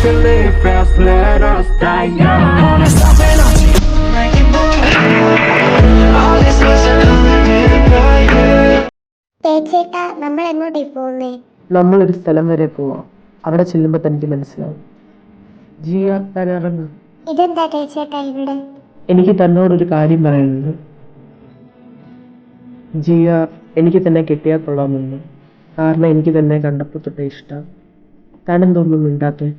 can live fast, let us die young. Wanna stop it all. All this listen to me. ചേട്ടാ നമ്മൾ എങ്ങോട്ടേ പോകുന്നേ? നമ്മളൊരു സ്ഥലം വരെ പോവാം. അവിടെ ചെല്ലുമ്പോൾ തനിക്ക് മനസ്സിലാവും. ജിയ, താൻ ഇറങ്ങും. ഇതെന്താ ചേട്ടാ ഇവിടെ? എനിക്ക് തന്നോടൊരു കാര്യം പറയുന്നുണ്ട്. ജിയ, എനിക്ക് തന്നെ കെട്ടിയാൽ കൊള്ളാമെന്ന്. കാരണം എനിക്ക് തന്നെ കണ്ടപ്പോൾ തൊട്ടേ ഇഷ്ടം. താനെന്തോന്നും മിണ്ടാത്തെ?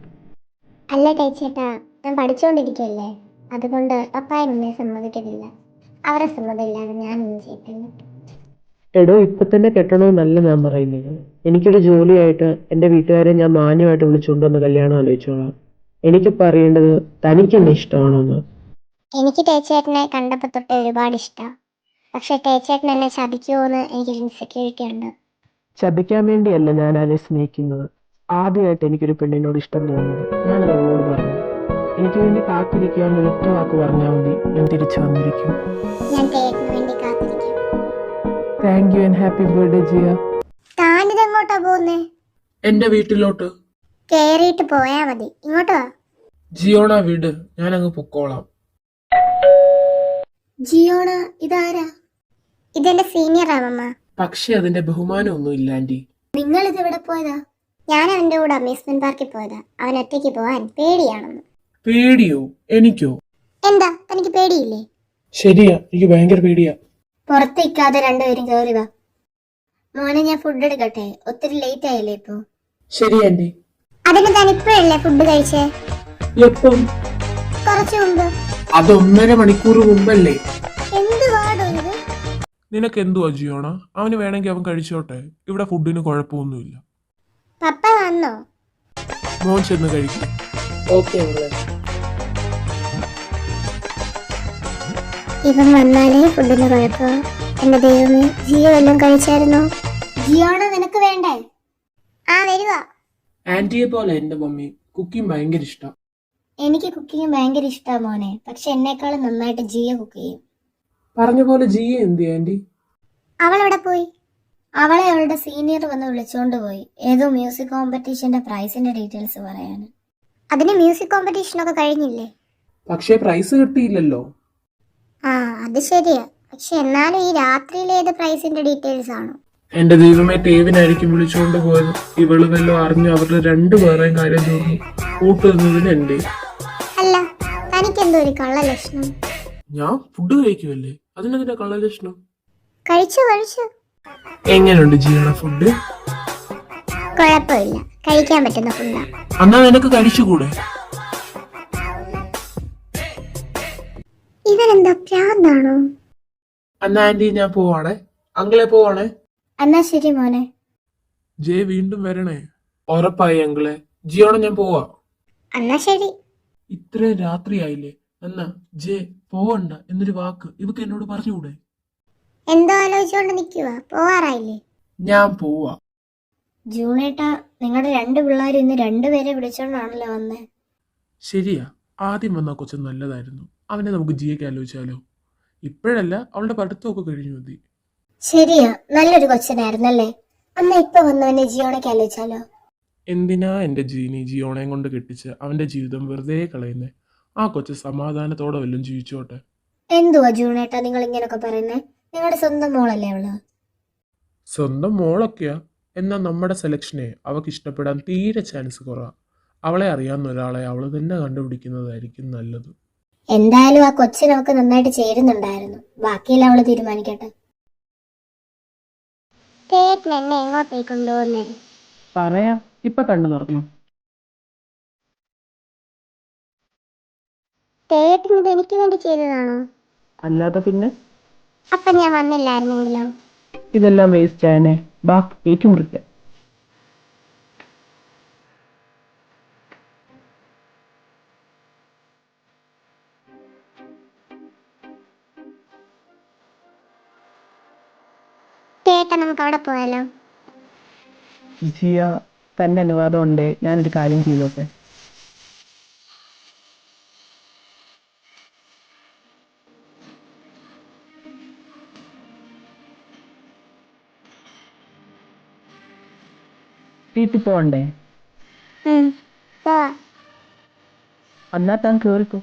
അല്ല ചേട്ടാ, ഞാൻ പഠിച്ചുകൊണ്ടിരിക്കുകയല്ലേ, അതുകൊണ്ട് പപ്പായ എന്നെ സമ്മതിക്കത്തില്ല. അവരെ സമ്മതമില്ലാതെ ഞാനൊന്നും ചെയ്യത്തില്ല. എടോ, ഇപ്പൊ തന്നെ കെട്ടണമെന്നല്ല ഞാൻ പറയുന്നത്. എനിക്കൊരു ജോലിയായിട്ട് എൻ്റെ വീട്ടുകാരെ ഞാൻ മാന്യമായിട്ട് വിളിച്ചുകൊണ്ടുവന്ന് കല്യാണം ആലോചിച്ചോളാം. എനിക്കിപ്പോൾ അറിയേണ്ടത് തനിക്കെന്നെ ഇഷ്ടമാണോന്ന്. എനിക്ക് ചേട്ടനെ കണ്ടപ്പോൾ തൊട്ട് ഒരുപാട് ഇഷ്ടമാണ്. പക്ഷെ ചേട്ടൻ എന്നെ ചതിക്കുമോ എന്ന് എനിക്കൊരു ഇൻസെക്യൂരിറ്റി ഉണ്ട്. ചതിക്കാൻ വേണ്ടിയല്ല ഞാൻ അതിനെ സ്നേഹിക്കുന്നത്. ആദ്യമായിട്ട് എനിക്കൊരു പെണ്ണിനോട് ഇഷ്ടം തോന്നുന്നത് ഞാനത് അവളോട് പറഞ്ഞു. എനിക്ക് വേണ്ടി കാത്തിരിക്കാമെന്ന് ഒറ്റ വാക്ക് പറഞ്ഞാൽ മതി, ഞാൻ തിരിച്ചു വന്നിരിക്കും. ഞാൻ ചേട്ടന് വേണ്ടി കാത്തിരിക്കും. Thank you and happy birthday Jiya. താനിതെങ്ങോട്ടാ പോകുന്നേ? എന്റെ വീട്ടിലോട്ട്. കേറിയിട്ട് പോയാ മതി, ഇങ്ങോട്ട് വാ. ജിയോണ വീട്, ഞാൻ അങ്ങ് പൊക്കോളാം. ജിയോണ, ഇതാരാ? ഇതെന്റെ സീനിയർ ആമമ്മ. പക്ഷെ അതിന്റെ ബഹുമാനം ഒന്നും ഇല്ല ആന്റി. നിങ്ങൾ ഇതെവിടെ പോയതാ? ഞാൻ അവന്റെ കൂടെ അമ്യൂസ്മെന്റ് പാർക്കിൽ പോയതാ. അവൻ ഒറ്റയ്ക്ക് പോവാൻ പേടിയാണെന്ന്. പേടിയോ? എനിക്കോ? എന്താ, തനിക്ക് പേടിയില്ലേ? ശരിയാ, എനിക്ക് ഭയങ്കര പേടിയാ. പുറത്തേക്കാതെ രണ്ടുപേരും കയറി വാ. മോനെ, ഞാൻ ഫുഡ് എടുക്കട്ടെ, ഒത്തിരി ലേറ്റ് ആയില്ലേ ഇപ്പൊ? ശരി ആന്റി. അതിന് താൻ ഇപ്പോഴല്ലേ ഫുഡ് കഴിച്ചേ? എപ്പം? കുറച്ചു മുമ്പ്. അത് 1.5 മണിക്കൂർ മുമ്പല്ലേ? എന്ത് വാടോ ഇത്? നിനക്ക് എന്തുവാ ജിയോണ? അവന് വേണമെങ്കിൽ അവൻ കഴിച്ചോട്ടെ, ഇവിടെ ഫുഡിന് കുഴപ്പമൊന്നുമില്ല. പപ്പ വന്നോ? മോൻ ചെന്ന് കഴിക്കും. ഓക്കെ. ഇവൻ വന്നാലേ ഫുഡിന് കുഴപ്പമോ? എന്റെ ദൈവമേ, ജിയോ എല്ലാം കഴിച്ചായിരുന്നോ? ജിയോണ, നിനക്ക് വേണ്ടേ? ആ, വരുവാ. ആന്റിയെ പോലെ എന്റെ മമ്മി കുക്കിംഗ് ഭയങ്കര ഇഷ്ടം. എനിക്ക് കുക്കിംഗ് ഭയങ്കര ഇഷ്ടമാണ് മോനെ. പക്ഷെ എന്നെക്കാളും നന്നായിട്ട് ജിയോ കുക്ക് ചെയ്യും. പറഞ്ഞ പോലെ ജിയ എന്ത് ആന്റി? അവളെവിടെ പോയി? അവളെ അവളുടെ സീനിയർ വന്ന് വിളിച്ചോണ്ട് പോയി. ഏതോ മ്യൂസിക് കോമ്പറ്റീഷന്റെ പ്രൈസിന്റെ ഡീറ്റെയിൽസ് പറയാൻ. അതിന് മ്യൂസിക് കോമ്പറ്റീഷനൊക്കെ കഴിഞ്ഞില്ലേ? പക്ഷേ പ്രൈസ് കിട്ടിയില്ലല്ലോ. ആ, അത് ശരിയാ. പക്ഷെ എന്നാലും ഈ രാത്രിയിൽ ഏത് പ്രൈസിന്റെ ഡീറ്റെയിൽസ് ആണോ? എന്റെ ദൈവമേ, ടേവിനായിരിക്കും വിളിച്ചുകൊണ്ട് പോയത്. ഇവള് വല്ലോ അറിഞ്ഞു അവരുടെ രണ്ടുപേരെയും കാര്യം തോന്നി കൂട്ടുന്നതിന് എന്റെ. അല്ല, തനിക്കെന്തോ ഒരു കള്ള ലക്ഷണം. ഞാൻ ഫുഡ് കഴിക്കുമല്ലേ, അതിനെന്തിനാ കള്ളലക്ഷണം? കഴിച്ചു. എങ്ങനെയുണ്ട് ജിയുടെ ഫുഡ്? കുഴപ്പമില്ല, കഴിക്കാൻ പറ്റുന്ന ഫുഡാ. എന്നാ നിനക്ക് കഴിച്ചുകൂടെ? ഇവനെന്താ പ്രാന്താണോ? എന്നാ ആന്റി ഞാൻ പോവാണേ. അങ്കിളെ പോവാണേ. എന്നാ ശരി മോനെ. ജെ വീണ്ടും വരണേ. ഉറപ്പായി അങ്കിളെ. ജിയോണ ഞാൻ പോവാ. എന്നാ ശരി. ഇത്രയും രാത്രിയായില്ലേ, എന്നാ ജെ പോവണ്ട എന്നൊരു വാക്ക് ഇവക്ക് എന്നോട് പറഞ്ഞുകൂടെ? എന്തോ ആലോചിച്ചോണ്ട് നിൽക്കുക, പോവാറായില്ലേ? ഞാൻ പോവാ. ജൂണേട്ടാ, നിങ്ങളുടെ 2 പിള്ളേരും ഇന്ന് 2 പേരെ വിളിച്ചോണ്ടാണല്ലോ വന്നേ. ശരിയാ, ആദ്യം വന്ന കൊച്ചു നല്ലതായിരുന്നു. അവനെ നമുക്ക് ജിയക്ക് ആലോചിച്ചാലോ? ഇപ്പോഴല്ല, അവളുടെ പഠിത്തമൊക്കെ കഴിഞ്ഞു മതി. ശരിയാ, നല്ലൊരു കൊച്ചനായിരുന്നല്ലേ. അന്ന് ഇപ്പൊ വന്നവനെ ജിയോണയ്ക്ക് ആലോചിച്ചാലോ? എന്തിനാ എന്റെ ജീനി ജിയോണയും കൊണ്ട് കെട്ടിച്ച് അവന്റെ ജീവിതം വെറുതെ കളയുന്നേ? ആ കൊച്ചു സമാധാനത്തോടെ വല്ലതും ജീവിച്ചോട്ടെ. എന്തുവാ ജൂണേട്ടാ നിങ്ങൾ ഇങ്ങനൊക്കെ പറയുന്നേ? നിങ്ങളുടെ സ്വന്തം മോളല്ലേ അവള്? സ്വന്തം മോളൊക്കെയാ. എന്നാൽ നമ്മുടെ സെലക്ഷനെ അവൾക്ക് ഇഷ്ടപ്പെടാൻ തീരെ ചാൻസ് കുറവാ. അവളെ അറിയാവുന്ന ഒരാളെ അവള് തന്നെ കണ്ടുപിടിക്കുന്നതായിരിക്കും നല്ലത്. എന്തായാലും ആ കൊച്ചിനൊക്കെ നന്നായിട്ട് ചേരുന്നുണ്ടായിരുന്നു. ബാക്കിയെല്ലാം അവള് തീരുമാനിക്കട്ടെ. എന്നെ എങ്ങോട്ടേക്ക് കൊണ്ടുപോകുന്നേ? പറയാ, ഇപ്പൊ കണ്ണു തുറന്നു. ഇത് എനിക്ക് വേണ്ടി ചെയ്തതാണോ? അല്ലാതെ പിന്നെ. അപ്പൊ ഞാൻ വന്നില്ലായിരുന്നെങ്കിലോ? ഇതെല്ലാം വേസ്റ്റ് ആയനെ. ബാ, കേക്ക് മുറിക്കാം. നമുക്ക് അവിടെ പോയാലോ? ജിയ, തന്റെ അനുവാദം ഉണ്ട്, ഞാനൊരു കാര്യം ചെയ്തോട്ടെ? വീട്ടിൽ പോവണ്ടേ? പോവാ. എന്നാ താൻ കേറിക്കോ.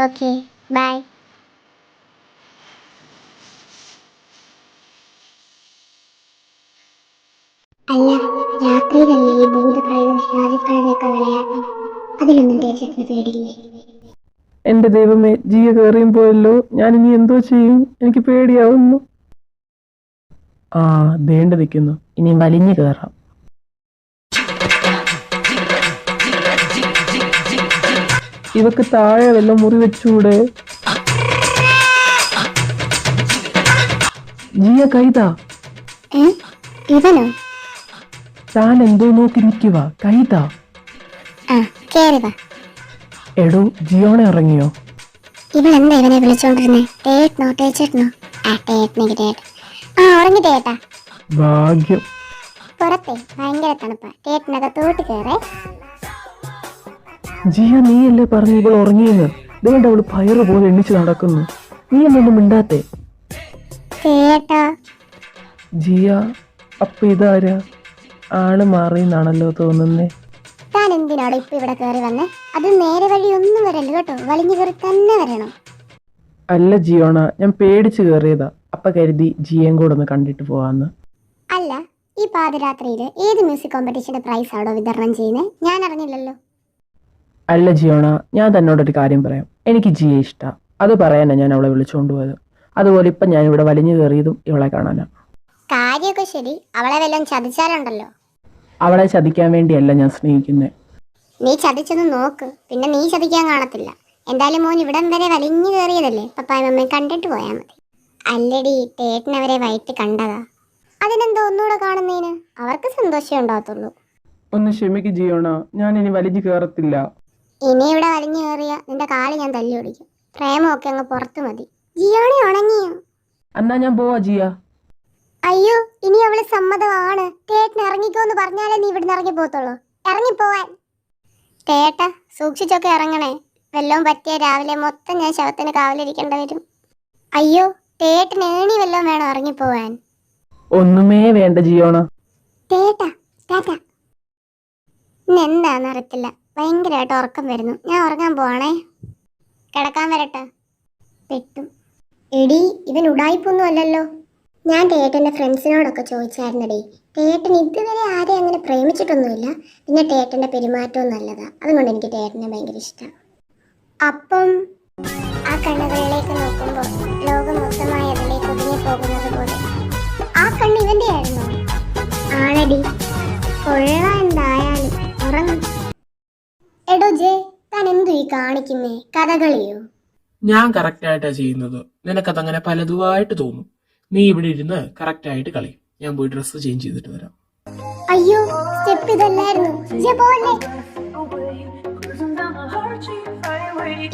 Okay bye. അല്ല, രാത്രിയിലല്ലേ ഈ ഭൂതപ്രേതം രാജപ്രേതമൊക്കെ വിളയാട്ടം? അതിലൊന്നും ചേച്ചിക്ക് പേടിയില്ലേ? എന്റെ ദൈവമേ, ജിയ കയറിയും പോയല്ലോ. ഞാൻ ഇനി എന്തോ ചെയ്യും? എനിക്ക് പേടിയാവുന്നു. ആ ദേണ്ട നിൽക്കുന്നു. ഇനി വലിഞ്ഞു കയറാം. ഇവക്ക് താഴെ വല്ലതും മുറി വെച്ചൂടെ? ജിയ കൈതാ. ഇവനോ? താൻ എന്തോ നോക്കി നിൽക്കുക. കൈതാ. ആ കേറി വാ. എടോ, ജിയോണെ ഇറങ്ങിയോ? ഇവളെന്താ ഇവനെ വിളിച്ചോണ്ടിരുന്നേ? ടേട്ടനോ ടേച്ചേട്ടനോ? ആ ടേട്ടനെങ്കിൽ ടേട്ടൻ. ആ ഉറങ്ങി ടേട്ടാ. ഭാഗ്യം. പുറത്തെ ഭയങ്കര തണുപ്പാ. ടേട്ടനകത്തോട്ട് കയറേ. ജിയ, നീയല്ലേ പറഞ്ഞു ഇവൾ ഉറങ്ങിയെന്ന്? ദേണ്ട അവള് പയറ് പോലെ എണ്ണിച്ച് നടക്കുന്നു. നീ എന്നൊന്നും മിണ്ടാത്തെ? ടേട്ടാ. ജിയ, അപ്പൊ ഇതാരാ? ആള് മാറിയെന്നാണല്ലോ തോന്നുന്നേ. താൻ എന്തിനാടോ ഇപ്പൊ ഇവിടെ കയറി വന്നേ? അത് നേരെ വഴി ഒന്നും വരല്ലോ കേട്ടോ. വലിഞ്ഞു കയറി തന്നെ വരണം. അല്ല ജിയോണ, ഞാൻ പേടിച്ച് കയറിയതാ. അപ്പൊ കരുതി ജിയയും കൂടെ ഒന്ന് കണ്ടിട്ട് പോവാന്ന്. അല്ല, ഈ പാതിരാത്രിയിൽ ഏത് മ്യൂസിക് കോമ്പറ്റീഷന്റെ പ്രൈസ് ആണോ വിതരണം ചെയ്യുന്നത്? ഞാൻ അറിഞ്ഞില്ലല്ലോ. അല്ല ജിയോണ, ഞാൻ തന്നോടൊരു കാര്യം പറയാം. എനിക്ക് ജിയെ ഇഷ്ടാ. അത് പറയാനാ ഞാൻ അവളെ വിളിച്ചുകൊണ്ട് പോയത്. അതുപോലെ ഇപ്പൊ ഞാൻ ഇവിടെ വലിഞ്ഞു കയറിയതും ഇവളെ കാണാനാ. കാര്യമൊക്കെ ശരി, അവളെ വല്ലതും ചതിച്ചാലുണ്ടല്ലോ. അവളെ ചതിക്കാൻ വേണ്ടിയല്ല ഞാൻ സ്നേഹിക്കുന്നേ. നീ ചതിച്ചൊന്ന് നോക്ക്, പിന്നെ നീ ചതിക്കാൻ കാണത്തില്ല. എന്തായാലും മോൻ ഇവിടം വരെ വലിഞ്ഞു കയറിയതല്ലേ, പപ്പായും അമ്മയും കണ്ടിട്ട് പോയാൽ മതി. അല്ലടി, ടേട്ടനവരെ വൈകിട്ട് കണ്ടതാ. അതിനെന്തോ ഒന്നുകൂടെ കാണുന്നതിന്? അവർക്ക് സന്തോഷം ഉണ്ടാകത്തുള്ളൂ. ഒന്ന് ക്ഷമിക്ക് ജിയോണ, ഞാൻ ഇനി വലിഞ്ഞു കയറത്തില്ല. ഇനി ഇവിടെ വലിഞ്ഞു കയറിയ നിന്റെ കാല് ഞാൻ തല്ലി ഓടിക്കും. പ്രേമമൊക്കെ അങ്ങ് പുറത്തു മതി. ജിയോണി ഉണങ്ങിയോ? എന്നാ ഞാൻ പോവാ ജിയ. അയ്യോ, ഇനി അവള് സമ്മതമാണ്. ടേട്ടന് ഇറങ്ങിക്കോന്ന് പറഞ്ഞാലേ നീ ഇവിടുന്ന് ഇറങ്ങി പോകത്തുള്ളൂ. ഇറങ്ങിപ്പോവാൻ. ടേട്ട സൂക്ഷിച്ചൊക്കെ ഇറങ്ങണേ. വല്ലതും പറ്റിയ രാവിലെ മൊത്തം ഞാൻ ശവത്തിന് കാവലിരിക്കേണ്ടി വരും. അയ്യോ, ടേട്ടന് ഏണി വല്ലതും വേണം ഇറങ്ങിപ്പോവാൻ. ഒന്നുമേ വേണ്ട ജിയോണ. ടേട്ട ടാറ്റ. ഇന്നെന്താന്ന് അറിയത്തില്ല, ഭയങ്കരമായിട്ട് ഉറക്കം വരുന്നു. ഞാൻ ഉറങ്ങാൻ പോവാണേ. കിടക്കാൻ വരട്ടെ. പെട്ടും. എടി, ഇവൻ ഉടായിപ്പൊന്നും അല്ലല്ലോ. ഞാൻ ടേട്ടൻ്റെ ഫ്രണ്ട്സിനോടൊക്കെ ചോദിച്ചായിരുന്നടി. ടേട്ടൻ ഇതുവരെ ആരെയും അങ്ങനെ പ്രേമിച്ചിട്ടൊന്നുമില്ല. പിന്നെ ടേട്ടൻ്റെ പെരുമാറ്റവും നല്ലതാ. അതുകൊണ്ട് എനിക്ക് ടേട്ടനെ ഭയങ്കര ഇഷ്ടമാണ്. അപ്പം ആ കണ്ണുകളിലേക്ക് നോക്കുമ്പോൾ ലോകം മൊത്തമായി അതിലേക്ക് ഒതുങ്ങി പോകുന്നത് പോലെ. ആ കണ്ണ് ഇവൻ്റെ ആയിരുന്നോ? ആണടി. കൊള്ളാം. എന്തായാലും ഉറങ്ങും. എടോ ജെ, താൻ എന്തു ഈ കാണിക്കുന്നേ? കഥകളിയോ? ഞാൻ കറക്റ്റായിട്ടാ ചെയ്യുന്നത്. നിനക്കതങ്ങനെ പലതുമായിട്ട് തോന്നും. നീ ഇവിടെ ഇരുന്ന് കറക്റ്റായിട്ട് കളി. ഞാൻ പോയി ഡ്രസ്സ് ചേഞ്ച് ചെയ്തിട്ട് വരാം. അയ്യോ, സ്റ്റെപ്പ് ഇതല്ലായിരുന്നു. ജെ പോവല്ലേ.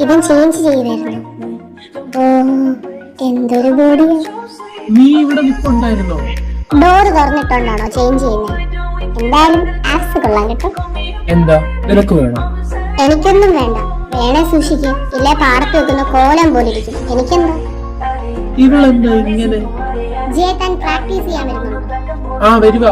ഇവൻ ചേഞ്ച് ചെയ്തായിരുന്നു. ഓ, എന്തൊരു ബോഡിയാ. നീ ഇവിടെ നിൽപ്പുണ്ടായിരുന്നോ? ഡോറ് തുറന്നിട്ടുണ്ടാണോ ചേഞ്ച് ചെയ്യുന്നത്? എന്തായാലും ആക്സ് കൊള്ളാൻ കേട്ടോ. എന്താ നിനക്ക് വേണം? എനിക്കൊന്നും വേണ്ട. വേണേ സൂക്ഷിക്കും, ഇല്ലേ പാടത്ത് വെക്കുന്ന കോലം പോലെ ഇരിക്കും. എനിക്കെന്താ? ഇവളെന്താ ഇങ്ങനെ? ജെ, താൻ പ്രാക്ടീസ് ചെയ്യാൻ വരുന്നുണ്ടോ? ആ വരുക.